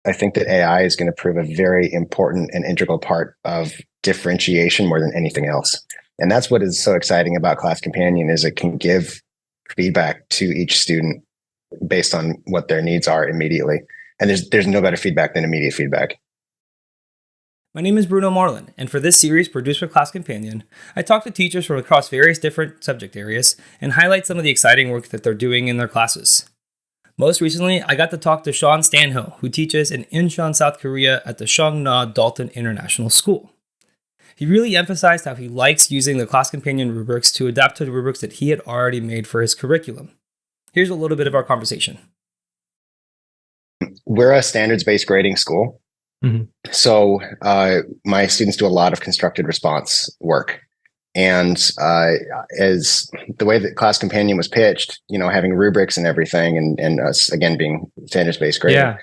I think that AI is going to prove a very important and integral part of differentiation more than anything else. And that's what is so exciting about Class Companion is it can give feedback to each student based on what their needs are immediately. And there's no better feedback than immediate feedback. My name is Bruno Morlan, and for this series produced for Class Companion, I talk to teachers from across various different subject areas and highlight some of the exciting work that they're doing in their classes. Most recently, I got to talk to Sean Stanhill, who teaches in Incheon, South Korea at the Cheongna Dalton International School. He really emphasized how he likes using the Class Companion rubrics to adapt to the rubrics that he had already made for his curriculum. Here's a little bit of our conversation. We're a standards-based grading school. Mm-hmm. So my students do a lot of constructed response work. And as the way that Class Companion was pitched, having rubrics and everything, and us, again, being standards-based grading,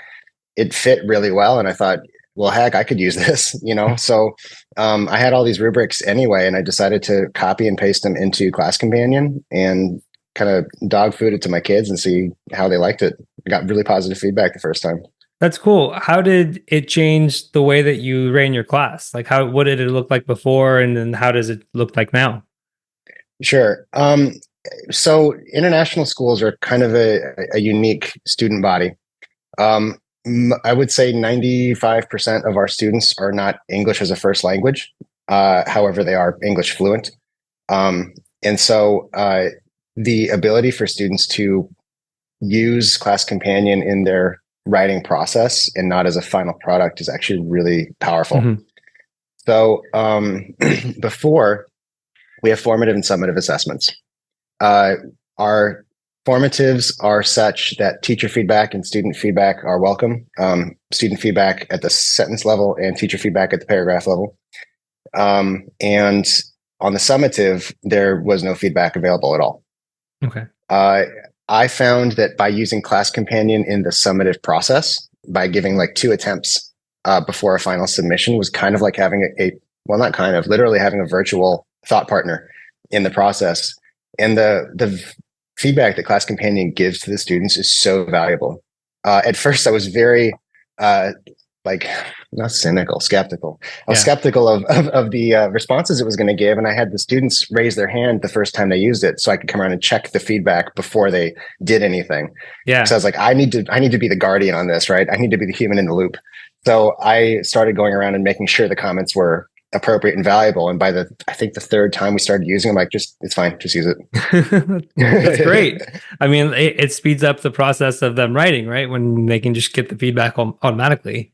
it fit really well. And I thought, well, heck, I could use this, So I had all these rubrics anyway, and I decided to copy and paste them into Class Companion and kind of dog food it to my kids and see how they liked it. I got really positive feedback the first time. That's cool. How did it change the way that you ran your class? Like what did it look like before, and then how does it look like now? Sure. So international schools are kind of a unique student body. I would say 95% of our students are not English as a first language. However, they are English fluent. And so the ability for students to use Class Companion in their writing process and not as a final product is actually really powerful. Mm-hmm. So before, we have formative and summative assessments. Our formatives are such that teacher feedback and student feedback are welcome. Student feedback at the sentence level and teacher feedback at the paragraph level. And on the summative, there was no feedback available at all. Okay. I found that by using Class Companion in the summative process, by giving like 2 attempts before a final submission, was kind of like having literally having a virtual thought partner in the process. And the feedback that Class Companion gives to the students is so valuable. At first, I was very not cynical, skeptical. I was skeptical of the responses it was going to give, and I had the students raise their hand the first time they used it, so I could come around and check the feedback before they did anything. Yeah. So I was like, I need to be the guardian on this, right? I need to be the human in the loop. So I started going around and making sure the comments were appropriate and valuable. And by I think the 3rd time we started using them, like, it's fine, just use it. That's great. I mean, it speeds up the process of them writing, right? When they can just get the feedback automatically.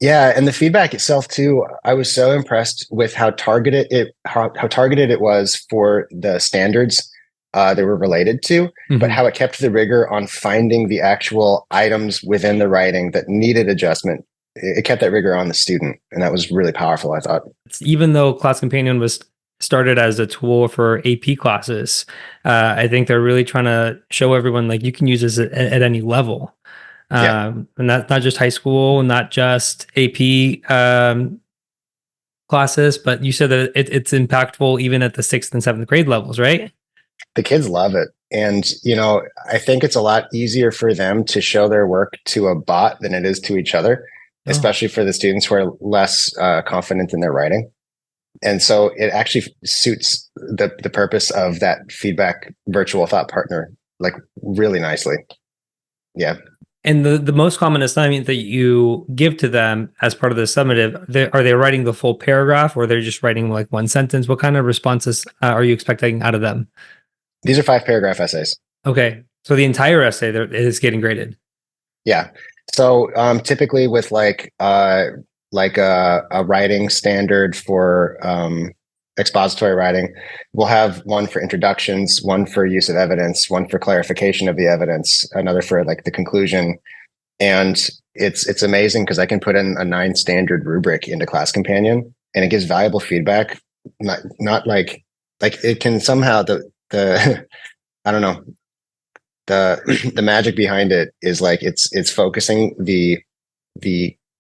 Yeah, and the feedback itself too. I was so impressed with how targeted it was for the standards they were related to, mm-hmm. but how it kept the rigor on finding the actual items within the writing that needed adjustment. It kept that rigor on the student, and that was really powerful, I thought. Even though Class Companion was started as a tool for AP classes, I think they're really trying to show everyone like you can use this at any level. And that's not just high school, not just AP classes, but you said that it's impactful even at the 6th and 7th grade levels, right? The kids love it. And, I think it's a lot easier for them to show their work to a bot than it is to each other, especially for the students who are less confident in their writing. And so it actually suits the purpose of that feedback virtual thought partner, like, really nicely. Yeah. And the most common assignment that you give to them as part of the summative, are they writing the full paragraph, or they're just writing like one sentence? What kind of responses are you expecting out of them? These are 5-paragraph essays. Okay. So the entire essay is getting graded. Yeah. So typically with like a writing standard for expository writing, we'll have one for introductions, one for use of evidence, one for clarification of the evidence, another for like the conclusion. And it's amazing because I can put in a 9 standard rubric into Class Companion, and it gives valuable feedback. Not like it can somehow the I don't know, the magic behind it is like it's focusing the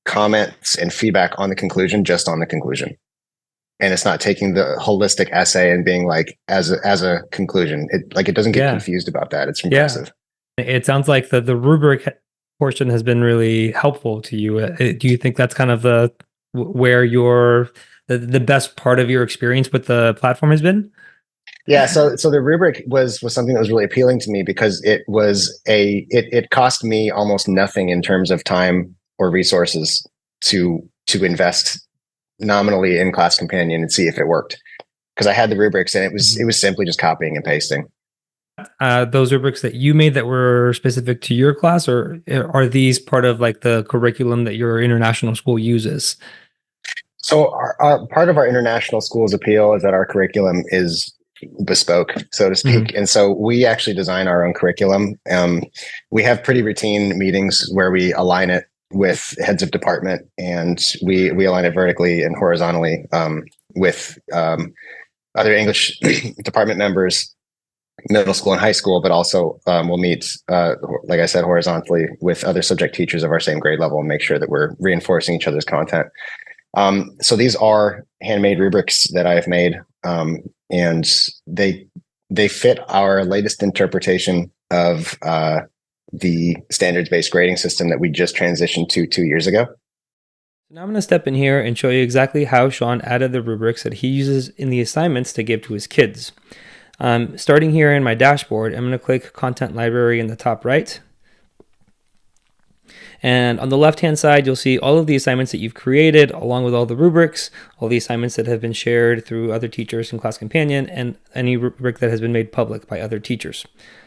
comments and feedback on the conclusion, just on the conclusion. And it's not taking the holistic essay and being like as a conclusion. It doesn't get confused about that. It's impressive. It sounds like the rubric portion has been really helpful to you? Do you think that's kind of where the best part of your experience with the platform has been? Yeah, so the rubric was something that was really appealing to me because it cost me almost nothing in terms of time or resources to invest nominally in Class Companion and see if it worked, because I had the rubrics and it was simply just copying and pasting. Those rubrics that you made that were specific to your class, or are these part of like the curriculum that your international school uses? So our part of our international school's appeal is that our curriculum is bespoke, so to speak. And so we actually design our own curriculum. We have pretty routine meetings where we align it with heads of department, and we align it vertically and horizontally with other English department members, middle school and high school, but also we'll meet, like I said, horizontally with other subject teachers of our same grade level and make sure that we're reinforcing each other's content. So these are handmade rubrics that I have made, and they fit our latest interpretation of the standards-based grading system that we just transitioned to 2 years ago. Now I'm going to step in here and show you exactly how Sean added the rubrics that he uses in the assignments to give to his kids. Starting here in my dashboard, I'm going to click Content Library in the top right. And on the left-hand side, you'll see all of the assignments that you've created, along with all the rubrics, all the assignments that have been shared through other teachers in Class Companion, and any rubric that has been made public by other teachers.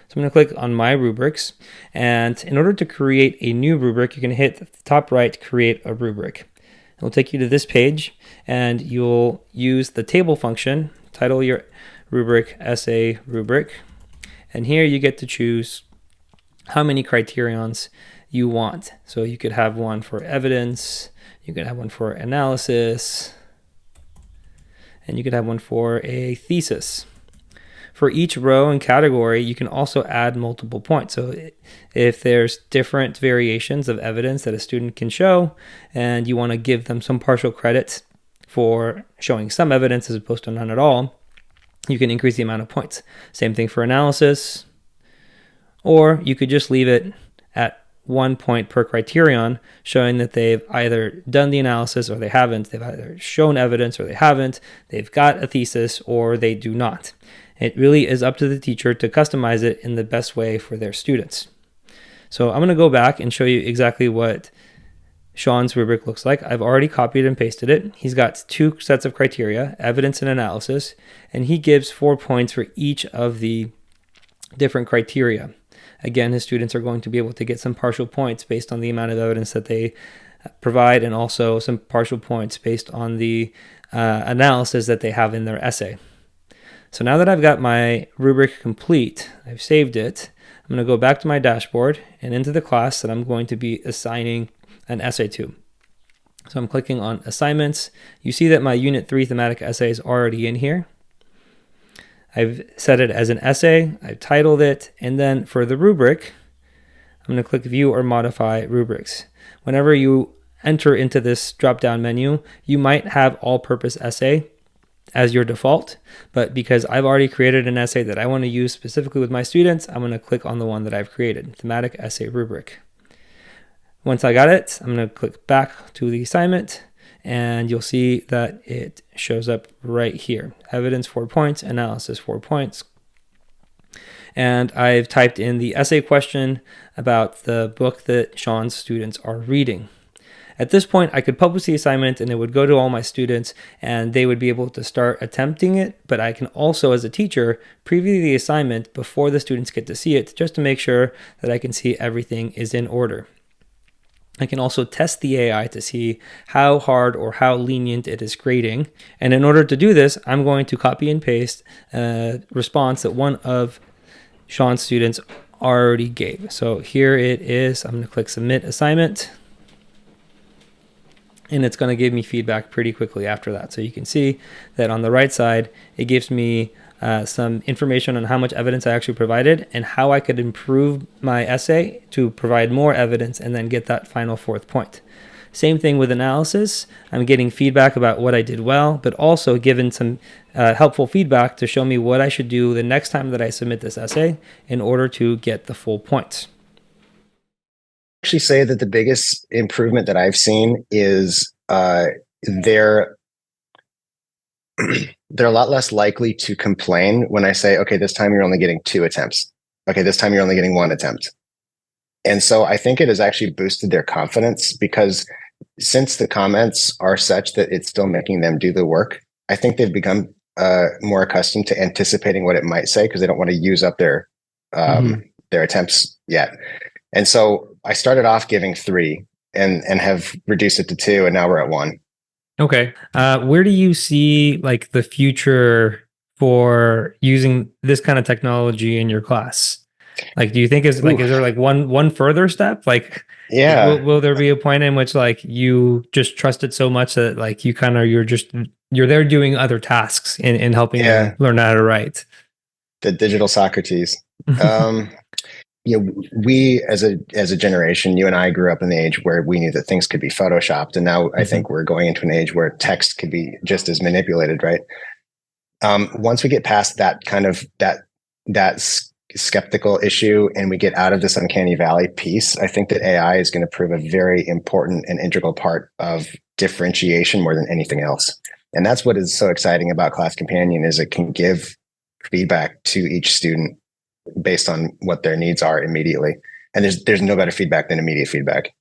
So I'm going to click on My Rubrics, and in order to create a new rubric, you can hit the top right, Create a Rubric. It'll take you to this page, and you'll use the table function, title your rubric, essay, rubric, and here you get to choose how many criterions you want. So you could have one for evidence, you could have one for analysis, and you could have one for a thesis. For each row and category, you can also add multiple points. So if there's different variations of evidence that a student can show, and you want to give them some partial credit for showing some evidence as opposed to none at all, you can increase the amount of points. Same thing for analysis, or you could just leave it at 1 point per criterion, showing that they've either done the analysis or they haven't. They've either shown evidence or they haven't. They've got a thesis or they do not. It really is up to the teacher to customize it in the best way for their students. So I'm going to go back and show you exactly what Sean's rubric looks like. I've already copied and pasted it. He's got 2 sets of criteria, evidence and analysis, and he gives 4 points for each of the different criteria. Again, his students are going to be able to get some partial points based on the amount of evidence that they provide, and also some partial points based on the analysis that they have in their essay. So now that I've got my rubric complete, I've saved it, I'm going to go back to my dashboard and into the class that I'm going to be assigning an essay to. So I'm clicking on Assignments. You see that my Unit 3 thematic essay is already in here. I've set it as an essay, I've titled it, and then for the rubric, I'm going to click View or Modify Rubrics. Whenever you enter into this drop-down menu, you might have all-purpose essay as your default, but because I've already created an essay that I want to use specifically with my students, I'm going to click on the one that I've created, Thematic Essay Rubric. Once I got it, I'm going to click back to the assignment, and you'll see that it shows up right here. Evidence 4 points, analysis 4 points. And I've typed in the essay question about the book that Sean's students are reading. At this point, I could publish the assignment and it would go to all my students and they would be able to start attempting it. But I can also, as a teacher, preview the assignment before the students get to see it, just to make sure that I can see everything is in order. I can also test the AI to see how hard or how lenient it is grading. And in order to do this, I'm going to copy and paste a response that one of Sean's students already gave. So here it is. I'm going to click Submit Assignment. And it's going to give me feedback pretty quickly after that. So you can see that on the right side, it gives me some information on how much evidence I actually provided and how I could improve my essay to provide more evidence and then get that final 4th point. Same thing with analysis. I'm getting feedback about what I did well, but also given some helpful feedback to show me what I should do the next time that I submit this essay in order to get the full points. actually say that the biggest improvement that I've seen is they're they're a lot less likely to complain when I say, okay, this time you're only getting 2 attempts. Okay, this time you're only getting 1 attempt. And so I think it has actually boosted their confidence, because since the comments are such that it's still making them do the work, I think they've become more accustomed to anticipating what it might say, because they don't want to use up their attempts yet. And so I started off giving 3 and have reduced it to 2, and now we're at 1. Okay. Where do you see like the future for using this kind of technology in your class? Like, do you think is there like one further step? Like, Yeah, will there be a point in which like you just trust it so much that like you kind of you're there doing other tasks in helping them learn how to write? the digital Socrates. We as a generation, you and I grew up in the age where we knew that things could be photoshopped, and now I think we're going into an age where text could be just as manipulated, right? Once we get past that kind of that skeptical issue and we get out of this uncanny valley piece, I think that AI is going to prove a very important and integral part of differentiation more than anything else. And that's what is so exciting about Class Companion, is it can give feedback to each student based on what their needs are immediately. And there's no better feedback than immediate feedback.